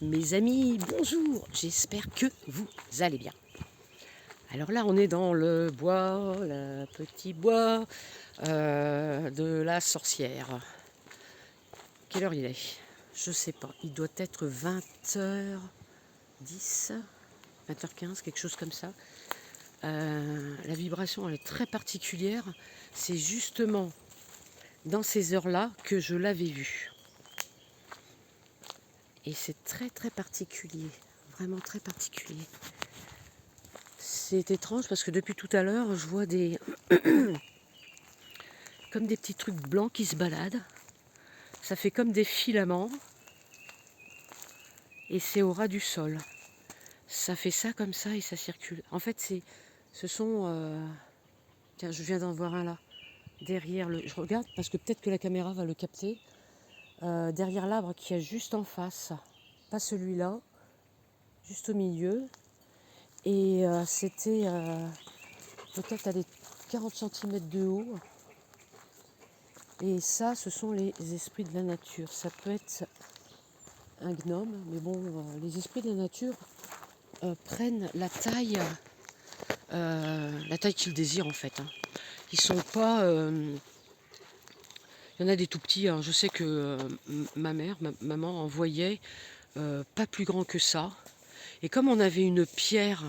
Mes amis, bonjour, j'espère que vous allez bien. Alors là, on est dans le bois, le petit bois de la sorcière. Quelle heure il est? Je sais pas, il doit être 20h10, 20h15, quelque chose comme ça. La vibration, elle est très particulière. C'est justement dans ces heures-là que je l'avais vue. Et c'est très très particulier, vraiment très particulier. C'est étrange parce que depuis tout à l'heure, je vois des comme des petits trucs blancs qui se baladent. Ça fait comme des filaments et c'est au ras du sol. Ça fait ça comme ça et ça circule. En fait, ce sont... Tiens, je viens d'en voir un là. Derrière le... Je regarde parce que peut-être que la caméra va le capter. Derrière l'arbre qui est juste en face. Pas celui-là, juste au milieu. Et c'était peut-être à des 40 cm de haut. Et ça, ce sont les esprits de la nature. Ça peut être un gnome, mais bon, les esprits de la nature prennent la taille qu'ils désirent en fait. Hein. Ils sont pas... Il y en a des tout petits. Hein. Je sais que maman envoyait pas plus grand que ça. Et comme on avait une pierre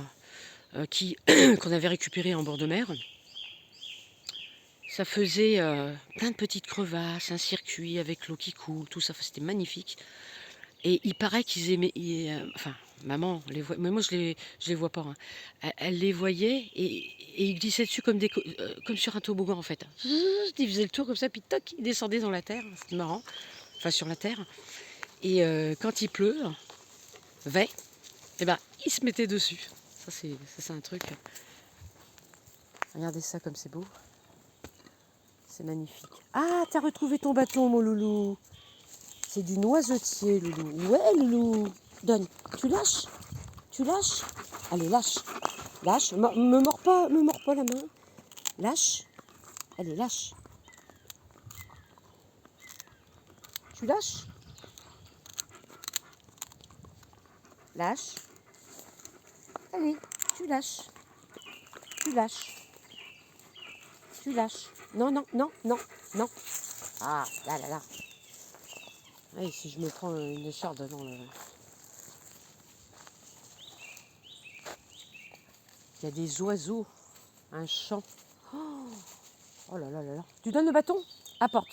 qu'on avait récupérée en bord de mer, ça faisait plein de petites crevasses, un circuit avec l'eau qui coule, tout ça, c'était magnifique. Et il paraît qu'ils aimaient, enfin, maman les voit, mais moi je les vois pas. Hein. Elle les voyait et ils glissaient dessus comme sur un toboggan en fait. Ils faisaient le tour comme ça, puis toc, ils descendaient dans la terre, c'est marrant, enfin sur la terre. Et quand il pleut, et ben, ils se mettaient dessus. Ça c'est un truc. Regardez ça comme c'est beau. C'est magnifique. Ah, t'as retrouvé ton bâton, mon loulou. C'est du noisetier, loulou. Ouais, loulou. Donne. Tu lâches? Tu lâches? Allez, lâche. Lâche. Me mords pas la main. Lâche. Allez, lâche. Tu lâches? Lâche. Allez, tu lâches. Tu lâches. Tu lâches. Non, non, non, non, non. Ah, là, là, là. Allez, si je me prends une écharde dans le... Il y a des oiseaux. Un chant. Oh là là là là. Tu donnes le bâton? Apporte.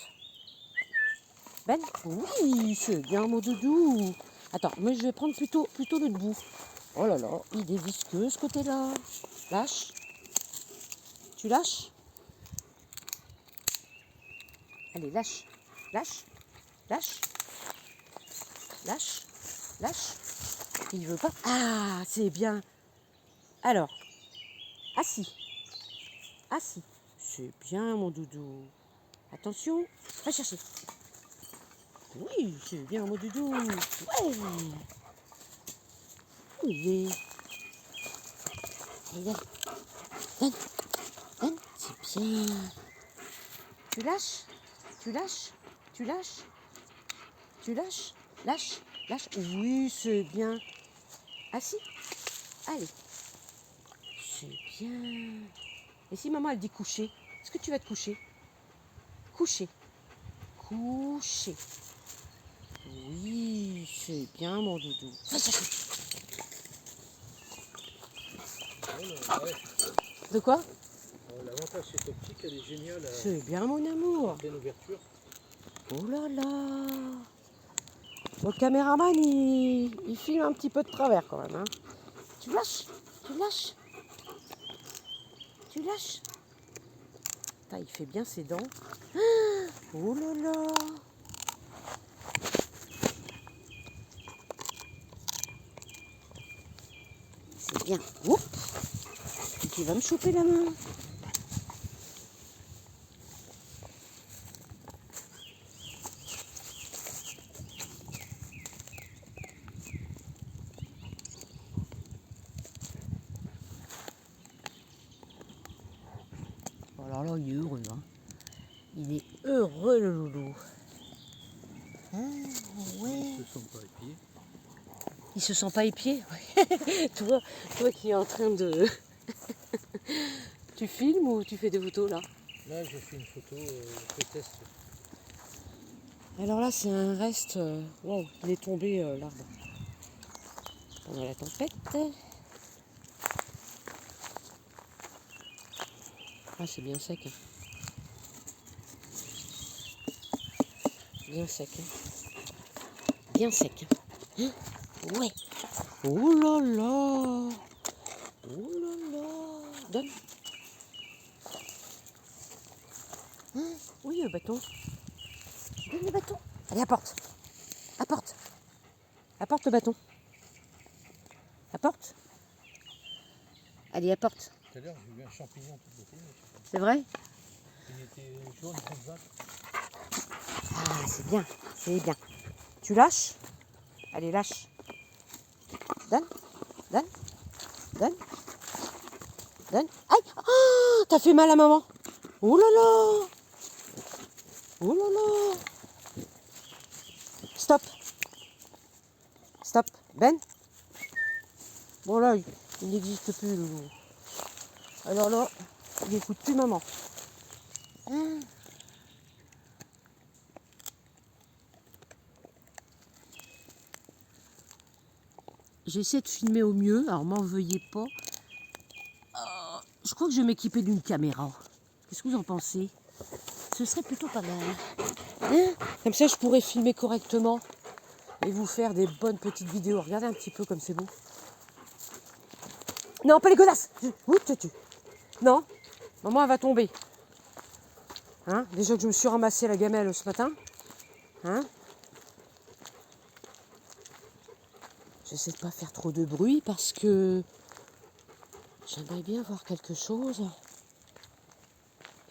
Ben? Oui, c'est bien mon doudou. Attends, mais je vais prendre plutôt l'autre bout. Oh là là, il est visqueux ce côté-là. Lâche. Tu lâches? Allez, lâche. Lâche. Lâche. Lâche. Lâche. Il veut pas. Ah, c'est bien. Alors, assis. Assis. C'est bien mon doudou. Attention, va chercher. Oui, c'est bien mon doudou. Ouais. Où il est? Allez, donne. Donne. C'est bien. Tu lâches? Tu lâches? Tu lâches? Tu lâches? Lâche? Lâche? Oui, c'est bien. Assis? Allez. C'est bien. Et si maman elle dit coucher, est-ce que tu vas te coucher? Coucher. Coucher. Oui, c'est bien mon doudou. De quoi? L'avantage cette optique, elle est géniale. C'est bien mon amour. Pleine ouverture. Oh là là. Le caméraman il filme un petit peu de travers quand même. Hein. Tu lâches? Tu lâches? Tu lâches? Putain, il fait bien ses dents. Oh là là. C'est bien. Oups. Tu vas me choper la main. Alors là, il est heureux. Hein. Il est heureux, le loulou. Ah, ouais. Ce ne sont pas les pieds. Il se sent pas épié. toi qui es en train de... Tu filmes ou tu fais des photos là? Là, je fais une photo, je teste. Alors là, c'est un reste... Wow, il est tombé l'arbre pendant la tempête. Ah, c'est bien sec. Hein. Bien sec. Hein. Bien sec. Hein. Ouais. Oh là là. Oh là là. Donne. Hein. Oui, le bâton. Donne le bâton. Allez, apporte. Apporte. Apporte le bâton. Apporte. Allez, apporte. Tout à l'heure, j'ai vu un champignon tout beauté. C'est vrai? Il était jaune comme ça. Ah, c'est bien. C'est bien. Tu lâches? Allez, lâche. Donne. Donne. Donne. Donne. Aïe! Ah, t'as fait mal à maman. Oh là là. Oh là là. Stop. Stop. Ben. Bon là, il n'existe plus le loup. Alors là, il n'écoute plus maman. Hein. J'essaie de filmer au mieux, alors m'en veuillez pas. Je crois que je vais m'équiper d'une caméra. Qu'est-ce que vous en pensez? Ce serait plutôt pas mal. Hein? Comme ça, je pourrais filmer correctement et vous faire des bonnes petites vidéos. Regardez un petit peu comme c'est beau. Non, pas les godasses. Où tu? Non, maman, elle va tomber. Hein? Déjà que je me suis ramassé la gamelle ce matin. Hein? J'essaie de pas faire trop de bruit parce que j'aimerais bien voir quelque chose.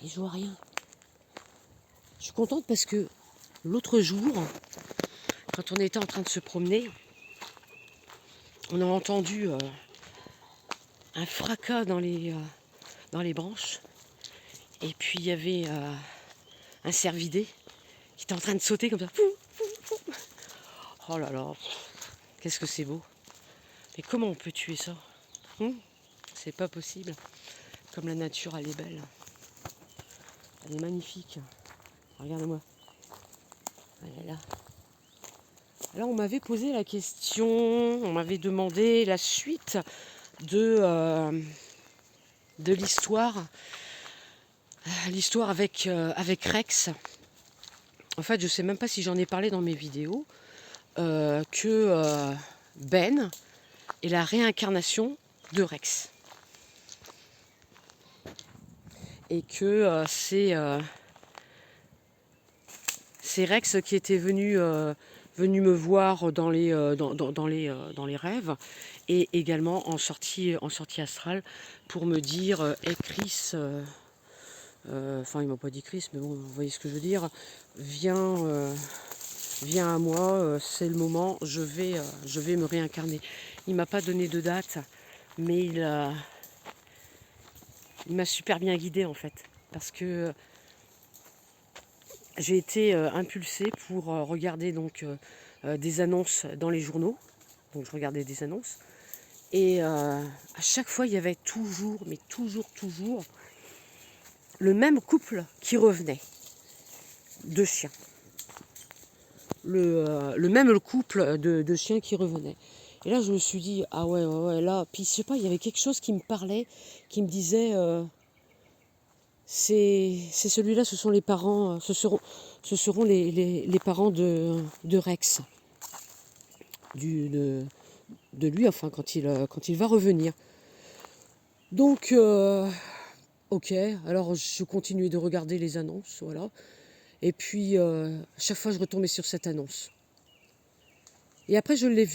Et je vois rien. Je suis contente parce que l'autre jour, quand on était en train de se promener, on a entendu un fracas dans les branches. Et puis il y avait un cervidé qui était en train de sauter comme ça. Oh là là, qu'est-ce que c'est beau. Mais comment on peut tuer ça? C'est pas possible. Comme la nature, elle est belle. Elle est magnifique. Regarde-moi. Elle est là. Alors on m'avait posé la question, on m'avait demandé la suite de l'histoire. L'histoire avec Rex. En fait, je sais même pas si j'en ai parlé dans mes vidéos. Que Ben est la réincarnation de Rex. Et que c'est Rex qui était venu me voir dans les rêves et également en sortie astrale pour me dire hey Chris, enfin il m'a pas dit Chris, mais bon, vous voyez ce que je veux dire, viens à moi, c'est le moment, je vais me réincarner. Il m'a pas donné de date, mais il m'a super bien guidée en fait, parce que j'ai été impulsée pour regarder donc des annonces dans les journaux. Donc je regardais des annonces. Et à chaque fois, il y avait toujours, mais toujours, le même couple qui revenait de chiens. Le même couple de chiens qui revenait. Et là, je me suis dit, ah ouais, là. Puis je sais pas, il y avait quelque chose qui me parlait, qui me disait... c'est celui-là, ce sont les parents, ce seront les parents de Rex, de lui, enfin quand il va revenir. Donc, ok, alors je continuais de regarder les annonces, voilà. Et puis, à chaque fois, je retombais sur cette annonce. Et après, je l'ai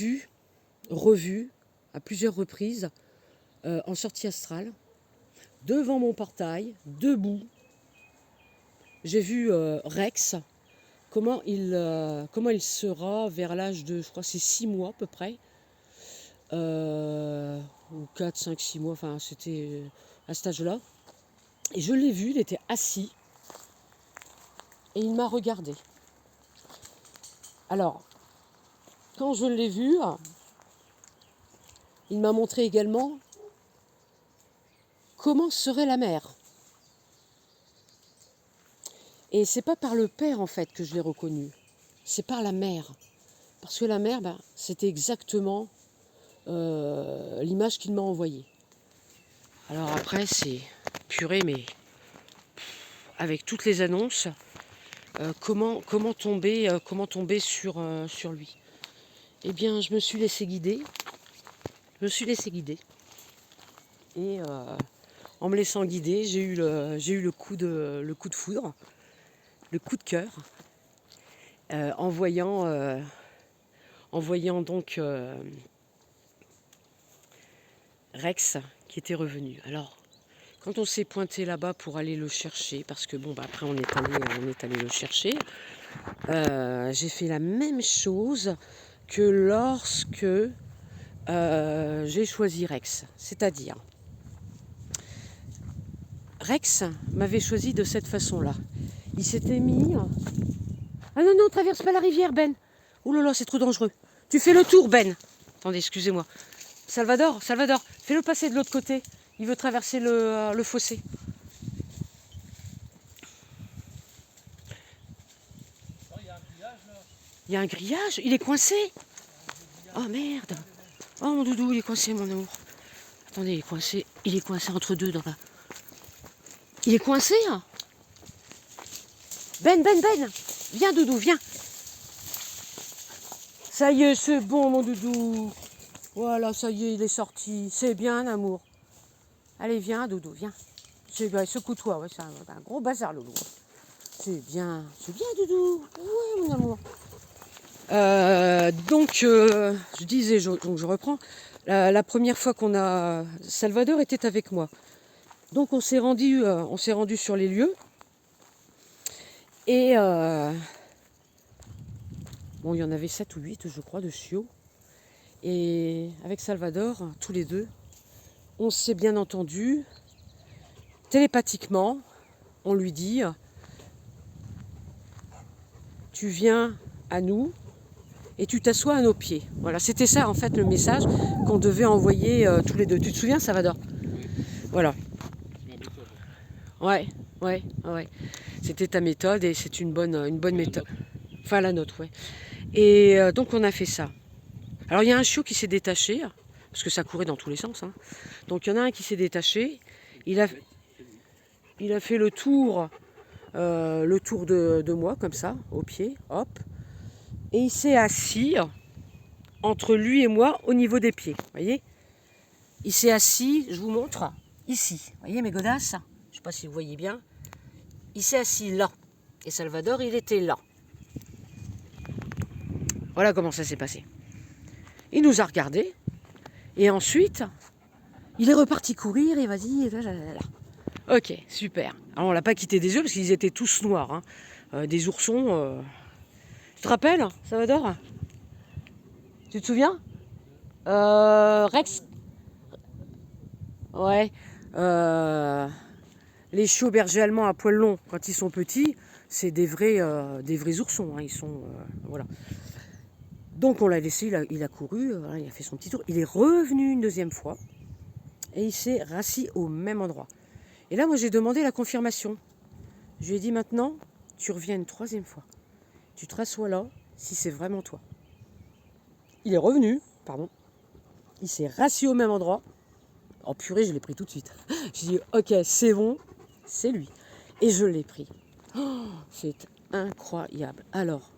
revue, à plusieurs reprises, en sortie astrale, devant mon portail, debout. J'ai vu Rex, comment il sera vers l'âge de, je crois c'est 6 mois à peu près, ou 4, 5, 6 mois, enfin c'était à cet âge-là. Et je l'ai vu, il était assis, et il m'a regardé. Alors, quand je l'ai vu, il m'a montré également comment serait la mer. Et c'est pas par le père en fait que je l'ai reconnu, c'est par la mère. Parce que la mère, c'était exactement l'image qu'il m'a envoyée. Alors après, c'est purée, mais avec toutes les annonces, comment tomber sur lui. Eh bien, je me suis laissé guider. Et en me laissant guider, j'ai eu le coup de foudre, le coup de cœur, en voyant donc Rex qui était revenu. Alors, quand on s'est pointé là-bas pour aller le chercher, parce que après on est allé le chercher, j'ai fait la même chose que lorsque j'ai choisi Rex. C'est-à-dire, Rex m'avait choisi de cette façon-là. Il s'était mis... Ah non, traverse pas la rivière, Ben. Oh là là, c'est trop dangereux. Tu fais le tour, Ben. Attendez, excusez-moi. Salvador, fais-le passer de l'autre côté. Il veut traverser le fossé. Il y a un grillage, il est coincé. Oh merde. Oh mon doudou, il est coincé, mon amour. Attendez, il est coincé entre deux dans la... Il est coincé, hein. Ben, viens doudou, viens. Ça y est, c'est bon mon doudou. Voilà, ça y est, il est sorti. C'est bien, amour. Allez, viens doudou, viens. Secoue-toi, ouais, c'est un gros bazar, loulou. C'est bien doudou. Ouais, mon amour. Donc, je disais, donc je reprends. La première fois qu'on a... Salvador était avec moi. Donc on s'est rendu sur les lieux. Et il y en avait 7 ou 8, je crois, de chiots. Et avec Salvador, tous les deux, on s'est bien entendu. Télépathiquement, on lui dit, tu viens à nous et tu t'assois à nos pieds. Voilà, c'était ça en fait le message qu'on devait envoyer tous les deux. Tu te souviens, Salvador? Voilà. Ouais. C'était ta méthode et c'est une bonne méthode. Enfin, la nôtre, ouais. Et donc, on a fait ça. Alors, il y a un chiot qui s'est détaché, parce que ça courait dans tous les sens. Hein. Donc, il y en a un qui s'est détaché. Il a fait le tour de moi, comme ça, au pied, hop. Et il s'est assis entre lui et moi au niveau des pieds. Vous voyez? Il s'est assis, je vous montre, ici. Vous voyez mes godasses? Je ne sais pas si vous voyez bien. Il s'est assis là. Et Salvador, il était là. Voilà comment ça s'est passé. Il nous a regardés. Et ensuite, il est reparti courir et vas-y. Ok, super. Alors, on l'a pas quitté des yeux parce qu'ils étaient tous noirs. Hein. Des oursons. Tu te rappelles, Salvador? Tu te souviens? Rex? Ouais. Les chiots bergers allemands à poils longs, quand ils sont petits, c'est des vrais oursons. Hein, ils sont voilà. Donc on l'a laissé, il a couru, il a fait son petit tour. Il est revenu une deuxième fois et il s'est rassis au même endroit. Et là, moi, j'ai demandé la confirmation. Je lui ai dit maintenant, tu reviens une troisième fois. Tu te rassois là, si c'est vraiment toi. Il est revenu, pardon. Il s'est rassis au même endroit. Oh purée, je l'ai pris tout de suite. J'ai dit, ok, c'est bon, c'est lui. Et je l'ai pris. Oh, c'est incroyable. Alors,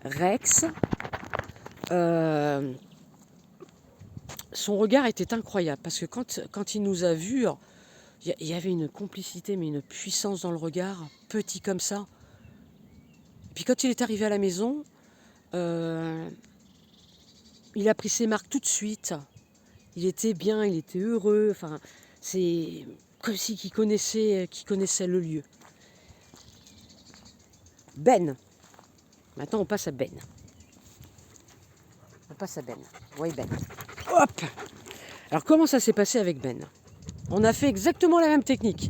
Rex, son regard était incroyable. Parce que quand il nous a vus, il y avait une complicité, mais une puissance dans le regard, petit comme ça. Puis quand il est arrivé à la maison, il a pris ses marques tout de suite. Il était bien, il était heureux. Enfin, c'est comme si qu'il connaissait le lieu. Ben. Maintenant, on passe à Ben. Oui, Ben. Hop. Alors, comment ça s'est passé avec Ben? On a fait exactement la même technique.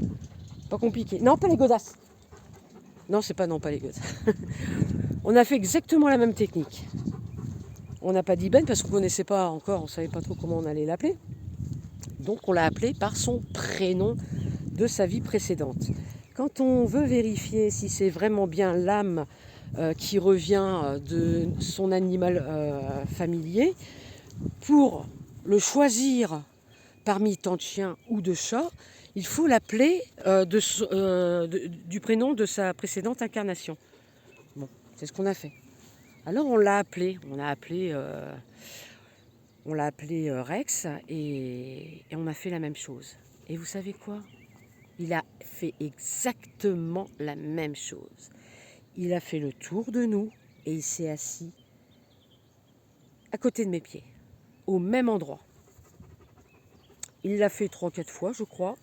Pas compliqué. Non, pas les godasses. Non, c'est pas non, pas les godasses. On a fait exactement la même technique. On n'a pas dit Ben parce qu'on ne connaissait pas encore, on ne savait pas trop comment on allait l'appeler. Donc on l'a appelé par son prénom de sa vie précédente. Quand on veut vérifier si c'est vraiment bien l'âme qui revient de son animal familier, pour le choisir parmi tant de chiens ou de chats, il faut l'appeler du prénom de sa précédente incarnation. Bon, c'est ce qu'on a fait. Alors on l'a appelé, Rex et on a fait la même chose. Et vous savez quoi? Il a fait exactement la même chose. Il a fait le tour de nous et il s'est assis à côté de mes pieds, au même endroit. Il l'a fait 3-4 fois, je crois.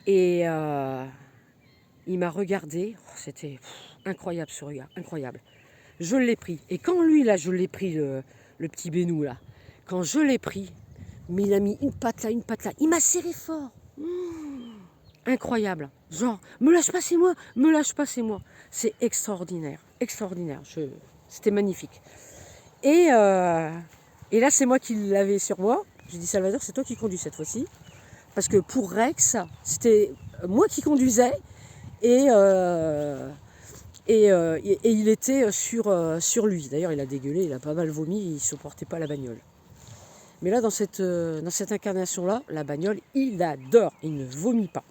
Et il m'a regardé. Oh, c'était incroyable ce regard, incroyable. Je l'ai pris. Et quand lui, là, je l'ai pris, le petit Bénou, là, quand je l'ai pris, mais il a mis une patte là, il m'a serré fort. Incroyable. Genre, me lâche pas, c'est moi, me lâche pas, c'est moi. C'est extraordinaire, extraordinaire. C'était magnifique. Et là, c'est moi qui l'avais sur moi. J'ai dit, Salvador, c'est toi qui conduis cette fois-ci. Parce que pour Rex, c'était moi qui conduisais et il était sur lui. D'ailleurs, il a dégueulé, il a pas mal vomi, il ne supportait pas la bagnole. Mais là, dans cette incarnation-là, la bagnole, il adore, il ne vomit pas.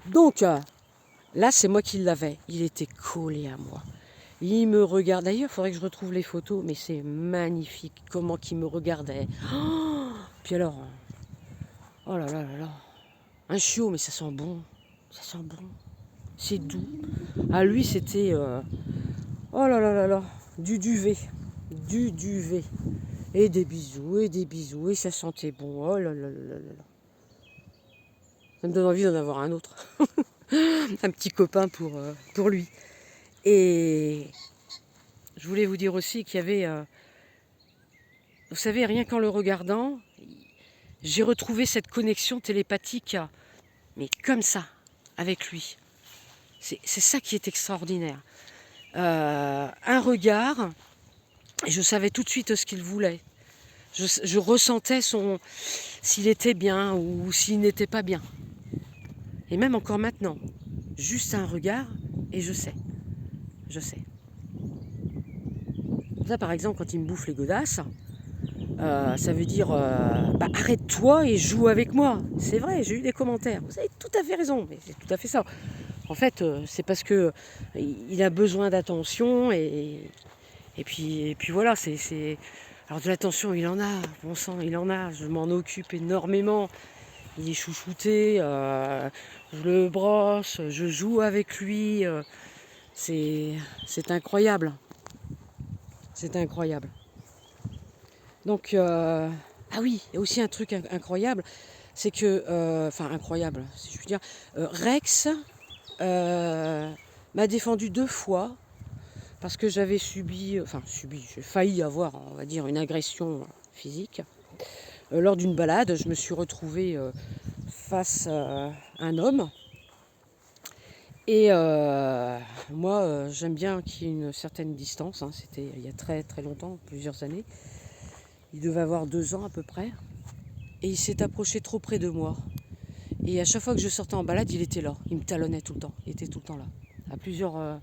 Donc, là, c'est moi qui l'avais. Il était collé à moi. Il me regarde. D'ailleurs, il faudrait que je retrouve les photos, mais c'est magnifique comment il me regardait. Oh, puis alors, oh là là là là. Un chiot, mais ça sent bon. Ça sent bon. C'est doux. À lui, c'était... oh là là là là. Du duvet. Du duvet. Et des bisous, et ça sentait bon. Oh là là là là là. Ça me donne envie d'en avoir un autre. Un petit copain pour lui. Et je voulais vous dire aussi qu'il y avait... vous savez, rien qu'en le regardant, j'ai retrouvé cette connexion télépathique, mais comme ça, avec lui. C'est ça qui est extraordinaire. Un regard, et je savais tout de suite ce qu'il voulait. Je ressentais s'il était bien ou s'il n'était pas bien. Et même encore maintenant, juste un regard et je sais. Je sais. Ça, par exemple, quand il me bouffe les godasses, ça veut dire arrête-toi et joue avec moi. C'est vrai, j'ai eu des commentaires. Vous avez tout à fait raison, mais c'est tout à fait ça. En fait, c'est parce que il a besoin d'attention et puis voilà, c'est... Alors de l'attention, il en a, bon sang, il en a, je m'en occupe énormément. Il est chouchouté, je le brosse, je joue avec lui, c'est incroyable. C'est incroyable. Donc, ah oui, il y a aussi un truc incroyable, c'est que, enfin incroyable, si je puis dire, Rex m'a défendu 2 fois parce que j'avais j'ai failli avoir, on va dire, une agression physique. Lors d'une balade, je me suis retrouvée face à un homme. Et moi, j'aime bien qu'il y ait une certaine distance. Hein. C'était il y a très très longtemps, plusieurs années. Il devait avoir 2 ans à peu près. Et il s'est approché trop près de moi. Et à chaque fois que je sortais en balade, il était là. Il me talonnait tout le temps. Il était tout le temps là. À plusieurs...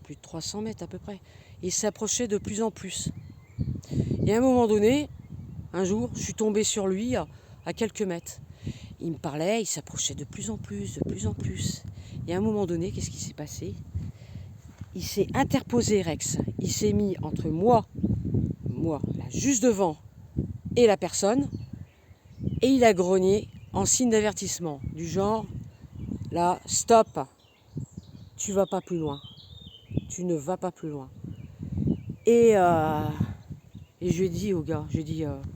plus de 300 mètres à peu près. Et il s'approchait de plus en plus. Et à un moment donné, un jour, je suis tombée sur lui à quelques mètres. Il me parlait, il s'approchait de plus en plus, de plus en plus. Et à un moment donné, qu'est-ce qui s'est passé? Il s'est interposé, Rex. Il s'est mis entre moi, là, juste devant, et la personne. Et il a grogné en signe d'avertissement. Du genre, là, stop, tu vas pas plus loin. Tu ne vas pas plus loin. Et je lui ai dit au gars,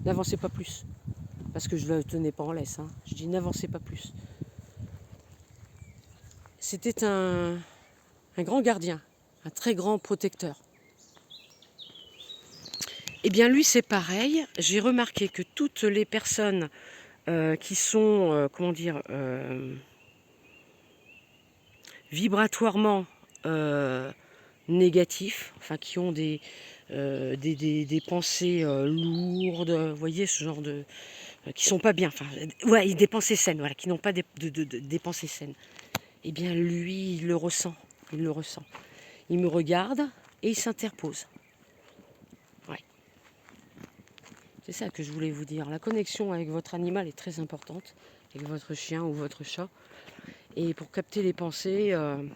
n'avancez pas plus. Parce que je ne le tenais pas en laisse. Hein. Je dis, n'avancez pas plus. C'était un grand gardien, un très grand protecteur. Eh bien, lui, c'est pareil. J'ai remarqué que toutes les personnes qui sont, vibratoirement négatifs, enfin qui ont des pensées lourdes, vous voyez, ce genre de... qui sont pas bien, enfin, ouais, des pensées saines, voilà, qui n'ont pas des pensées saines. Eh bien, lui, il le ressent, il le ressent. Il me regarde et il s'interpose. Ouais. C'est ça que je voulais vous dire. La connexion avec votre animal est très importante, avec votre chien ou votre chat. Et pour capter les pensées, il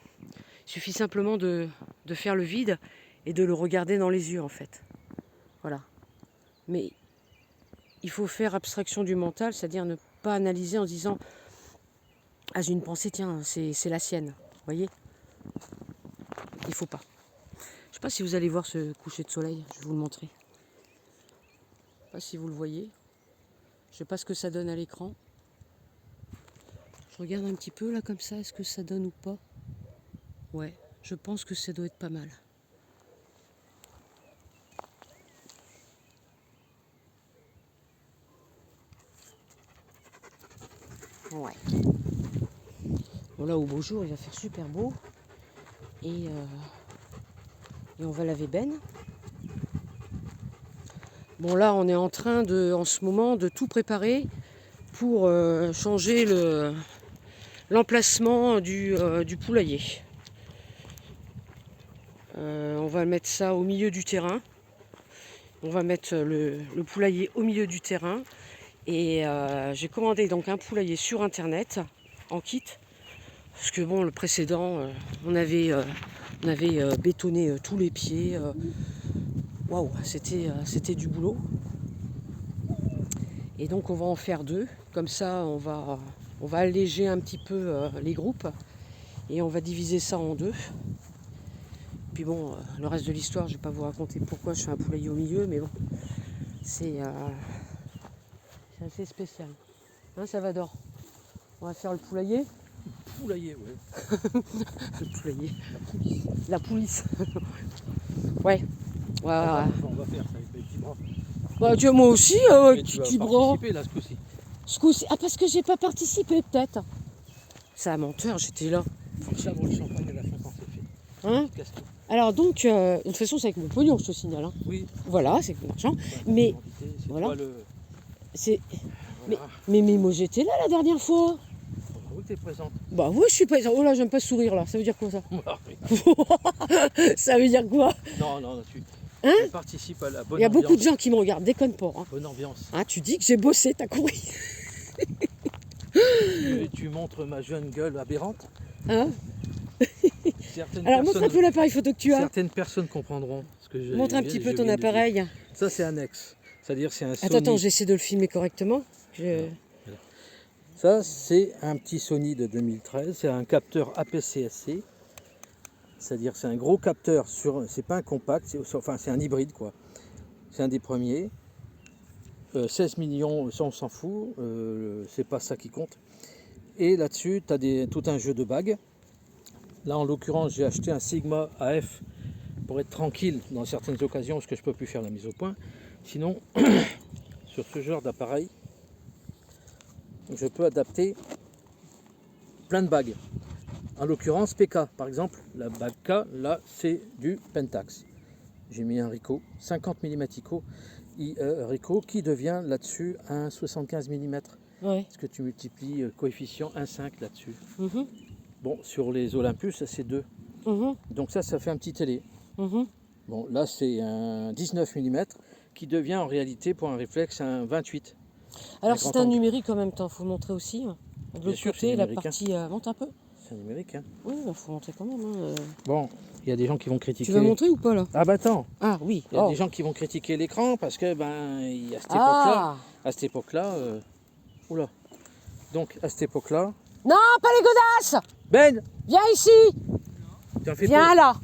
suffit simplement de faire le vide et de le regarder dans les yeux, en fait. Voilà. Mais il faut faire abstraction du mental, c'est-à-dire ne pas analyser en se disant « Ah, j'ai une pensée, tiens, c'est la sienne. » Vous voyez? Il ne faut pas. Je ne sais pas si vous allez voir ce coucher de soleil, je vais vous le montrer. Je ne sais pas si vous le voyez. Je ne sais pas ce que ça donne à l'écran. Je regarde un petit peu là comme ça, est-ce que ça donne ou pas? Ouais, je pense que ça doit être pas mal. Ouais. Bon là au beau jour il va faire super beau. Et on va laver Ben. Bon là on est en train en ce moment de tout préparer pour changer l'emplacement du poulailler. On va mettre ça au milieu du terrain. On va mettre le poulailler au milieu du terrain. Et j'ai commandé donc un poulailler sur internet en kit. Parce que bon, le précédent, on avait bétonné tous les pieds. Waouh, c'était du boulot. Et donc on va en faire 2. Comme ça, on va alléger un petit peu les groupes. Et on va diviser ça en 2. Puis bon, le reste de l'histoire, je ne vais pas vous raconter pourquoi je fais un poulailler au milieu. Mais bon, c'est assez spécial. Hein, Salvador? On va faire le poulailler. Poulailler, ouais. Le poulailler. La poulice. Ouais. Voilà. On va faire ça avec les petits bras. Bah, tu vois, moi aussi, Mais tu vas petit bras. participer là ce coup-ci. Ce coup-ci. Ah, parce que j'ai pas participé, peut-être. C'est un menteur, j'étais là. Faut que ça vaut le champagne à la fin quand c'est fait. Hein? Tu casses tout. Alors, donc, de toute façon, c'est avec mon pognon, je te signale. Hein. Oui. Voilà, c'est avec mon argent. C'est Mais, c'est voilà. toi le. c'est. Voilà. Mais moi, j'étais là la dernière fois. Oui, t'es présente. Bah, oui, je suis pas. Oh là, j'aime pas sourire là. Ça veut dire quoi, ça? Oui. Ça veut dire quoi? Non, tu Hein? participes à la bonne ambiance. Il y a beaucoup de gens qui me regardent, déconne pas. Hein. Bonne ambiance. Hein, tu dis que j'ai bossé, t'as compris? Tu montres ma jeune gueule aberrante. Hein? Certaines Alors, montre un peu l'appareil photo que tu as. Certaines personnes comprendront ce que je Montre un petit peu je ton viens de dire. appareil. Ça, c'est un ex. C'est-à-dire, c'est un Sony. Attends, j'essaie de le filmer correctement. Ça, c'est un petit Sony de 2013. C'est un capteur APC-SC. C'est-à-dire, c'est un gros capteur. C'est pas un compact, c'est un hybride, quoi. C'est un des premiers. 16 millions, ça on s'en fout. C'est pas ça qui compte. Et là-dessus, tu as tout un jeu de bagues. Là, en l'occurrence, j'ai acheté un Sigma AF pour être tranquille dans certaines occasions parce que je peux plus faire la mise au point. Sinon, sur ce genre d'appareil, je peux adapter plein de bagues. En l'occurrence, PK, par exemple, la bague K, là, c'est du Pentax. J'ai mis un Ricoh, 50 mm Ricoh, qui devient là-dessus un 75 mm. Ouais. Parce que tu multiplies coefficient 1,5 là-dessus. Mhm. Bon, sur les Olympus, ça c'est 2. Mhm. Donc ça fait un petit télé. Mhm. Bon, là c'est un 19 mm qui devient en réalité pour un réflexe un 28. Alors, Un c'est grand un angle. numérique en même temps, faut montrer aussi. Hein. De Bien l'autre sûr, côté, c'est la numérique, partie. Monte un peu. C'est un numérique. Hein. Oui, il faut montrer quand même. Hein. Bon, il y a des gens qui vont critiquer. Tu vas montrer ou pas là? Ah bah attends, Ah oui. il y a Oh. des gens qui vont critiquer l'écran parce que ben il y a cette époque-là. Ah À cette époque-là, oula. Donc à cette époque-là, non, pas les godasses. Ben, Viens ici. tu en fais Viens pas. là.